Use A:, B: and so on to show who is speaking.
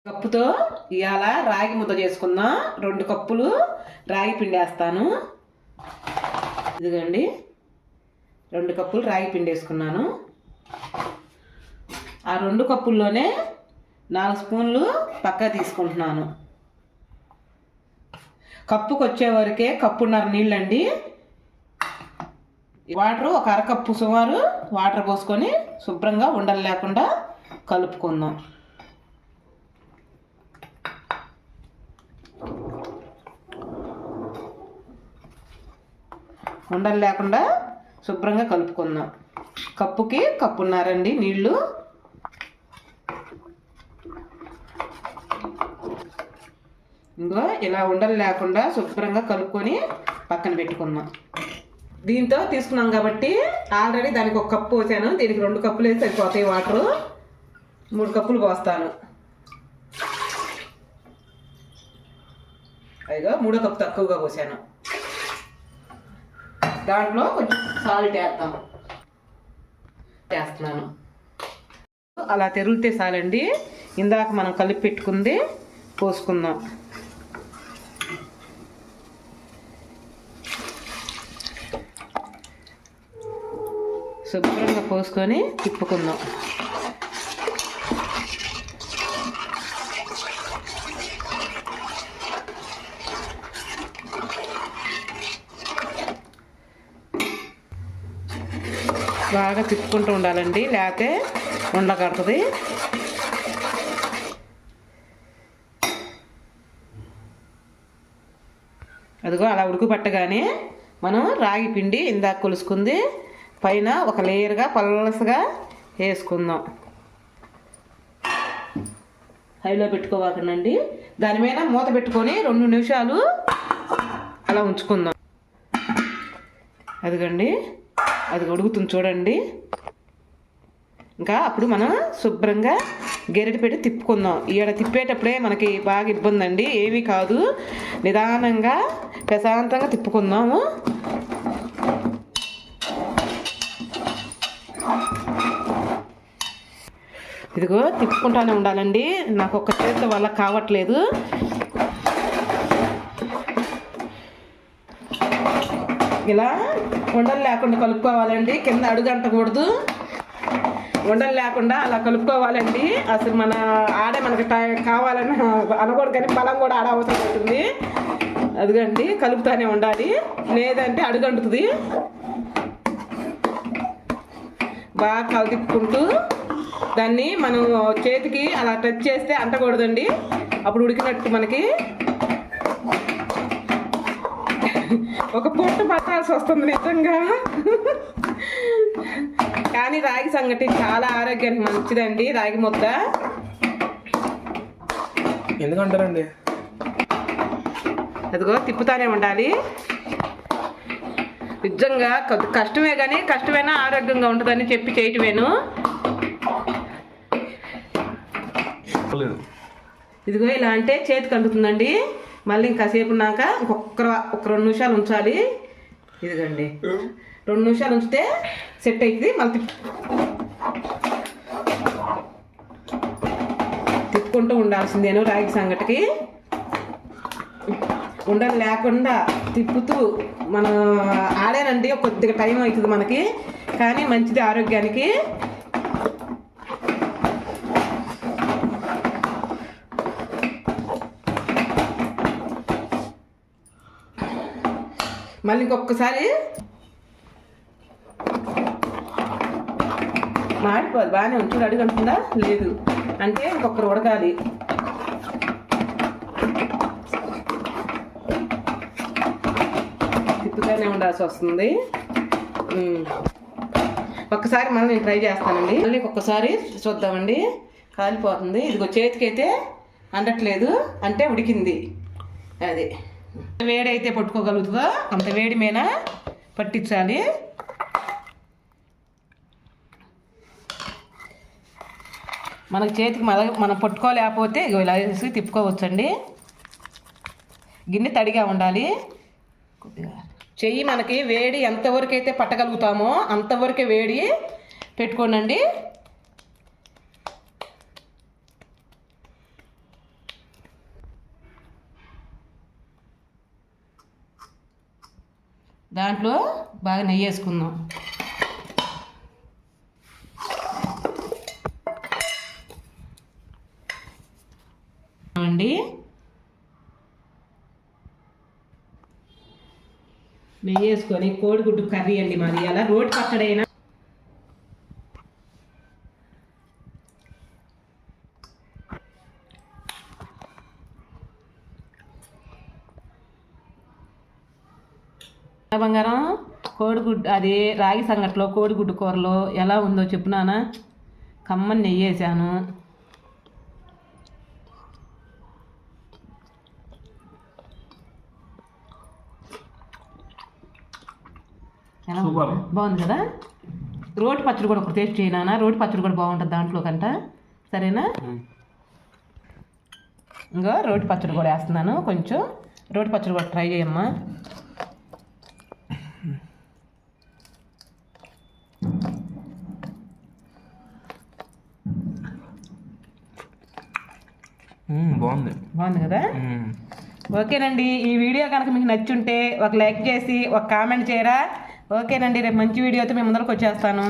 A: కప్పుతో ఇవాళ రాగి ముద్ద చేసుకుందాం. 2 కప్పులు రాగి పిండి వేస్తాను. ఇదిగోండి 2 కప్పులు రాగి పిండి వేసుకున్నాను. ఆ 2 కప్పుల్లోనే 4 స్పూన్లు పక్కా తీసుకుంటున్నాను. కప్పుకు వచ్చే వరకే కప్పున్నర నీళ్ళండి. వాటర్ ఒక అరకప్పు సుమారు వాటర్ పోసుకొని శుభ్రంగా ఉండలు లేకుండా కలుపుకుందాం. ఉండలు లేకుండా శుభ్రంగా కలుపుకుందాం. కప్పుకి కప్పున్నారండి నీళ్ళు. ఇంకో ఇలా ఉండలు లేకుండా శుభ్రంగా కలుపుకొని పక్కన పెట్టుకుందాం. దీంతో తీసుకున్నాం కాబట్టి ఆల్రెడీ దానికి 1 కప్పు పోసాను. దీనికి 2 కప్పులు వేసి సరిపోతాయి. వాటరు 3 కప్పులు పోస్తాను. అయిగా 3వ కప్పు తక్కువగా పోసాను. దాంట్లో కొంచెం సాల్ట్ వేస్తున్నాను. అలా తెరులితే చాలండి. ఇందాక మనం కలిపి పెట్టుకుంది పోసుకుందాం. శుభ్రంగా పోసుకొని తిప్పుకుందాం. బాగా తిప్పుకుంటూ ఉండాలండి, లేకపోతే ఉండకడుతుంది. అదిగో అలా ఉడుకుపట్టగానే మనం రాగి పిండి ఇందాక కొలుసుకుంది పైన ఒక లేయర్గా పలసగా వేసుకుందాం. హైలో పెట్టుకోవాలండి. దాని మీద మూత పెట్టుకొని 2 నిమిషాలు అలా ఉంచుకుందాం. అదిగండి అది ఉడుకుతుంది చూడండి. ఇంకా అప్పుడు మనం శుభ్రంగా గెరిటి పెట్టి తిప్పుకుందాం. ఈడ తిప్పేటప్పుడే మనకి బాగా ఇబ్బంది అండి. ఏమీ కాదు, నిదానంగా ప్రశాంతంగా తిప్పుకుందాము. ఇదిగో తిప్పుకుంటానే ఉండాలండి. నాకు ఒక్క చేతి వల్ల కావట్లేదు. ఇలా ఉండలు లేకుండా కలుపుకోవాలండి. కింద అడుగు అంటకూడదు. ఉండలు లేకుండా అలా కలుపుకోవాలండి. అసలు మన ఆడే మనకి కావాలని అనకూడదు, కానీ బలం కూడా ఆడ అవసరం అవుతుంది. అదిగండి కలుపుతానే ఉండాలి, లేదంటే అడుగంటుతుంది. బాగా కలుపుకుంటూ దాన్ని మనం చేతికి అలా టచ్ చేస్తే అంటకూడదండి. అప్పుడు ఉడికినట్టు మనకి ఒక పొట్టు పట్టాల్సి వస్తుంది నిజంగా. కానీ రాగి సంగటి చాలా ఆరోగ్యానికి మంచిదండి. రాగి ముద్ద
B: ఎందుకంటారండి?
A: అదిగో తిప్పుతానే ఉండాలి. నిజంగా కష్టమే, కానీ కష్టమైనా ఆరోగ్యంగా ఉంటుందని చెప్పి చేయటమేను. ఇదిగో ఇలా అంటే చేతికి అంటుతుందండి. మళ్ళీ ఇంకాసేపు ఉన్నాక ఒక 2 నిమిషాలు ఉంచాలి. ఇదిగండి 2 నిమిషాలు ఉంచితే సెట్ అవుతుంది. మళ్ళీ తిప్పుకుంటూ ఉండాల్సిందేను. రాగి సంగటికి ఉండలు లేకుండా తిప్పుతూ మనం ఆడేనండి. కొద్దిగా టైం అవుతుంది మనకి, కానీ మంచిది ఆరోగ్యానికి. మళ్ళీ ఇంకొకసారి మాడిపోదు. బాగానే ఉంచుడు. అడుగు అంటుందా? లేదు అంటే ఇంకొకరు ఉడకాలి. తిప్పుగానే ఉండాల్సి వస్తుంది. ఒక్కసారి మళ్ళీ నేను ట్రై చేస్తానండి. మళ్ళీ ఒక్కసారి చూద్దామండి. కాలిపోతుంది. ఇదిగో చేతికైతే అందట్లేదు, అంటే ఉడికింది. అది వేడి అయితే పట్టుకోగలుగుతుందో అంత వేడి మీద పట్టించాలి. మనకి చేతికి మనం పట్టుకోలేకపోతే ఇలా వేసి తిప్పుకోవచ్చండి. గిన్నె తడిగా ఉండాలి. కొద్దిగా చెయ్యి మనకి వేడి ఎంతవరకు అయితే పట్టగలుగుతామో అంతవరకే వేడి పెట్టుకోనండి. దాంట్లో బాగా నెయ్యి వేసుకుందాం. అండి నెయ్యి వేసుకొని కోడిగుడ్డు కర్రీ అండి మాది. అలా రోటి పచ్చడి అయినా బంగారం. కోడిగుడ్డు అది రాగి సంగట్లో కోడిగుడ్డు కూరలో ఎలా ఉందో చెప్పునానా. కమ్మని నెయ్యి వేసాను. బాగుంది కదా. రోటి పచ్చడి కూడా ఒక టేస్ట్ చేయనా. రోటి పచ్చడి కూడా బాగుంటుంది దాంట్లో కంట. సరేనా? ఇంకా రోటి పచ్చడి కూడా వేస్తున్నాను. కొంచెం రోటి పచ్చడి కూడా ట్రై చేయమ్మా. బాగుంది కదా. ఓకేనండి, ఈ వీడియో కనుక మీకు నచ్చుంటే ఒక లైక్ చేసి ఒక కామెంట్ చేయరా. ఓకేనండి, రేపు మంచి వీడియోతో మేము ముందరకు వచ్చేస్తాను.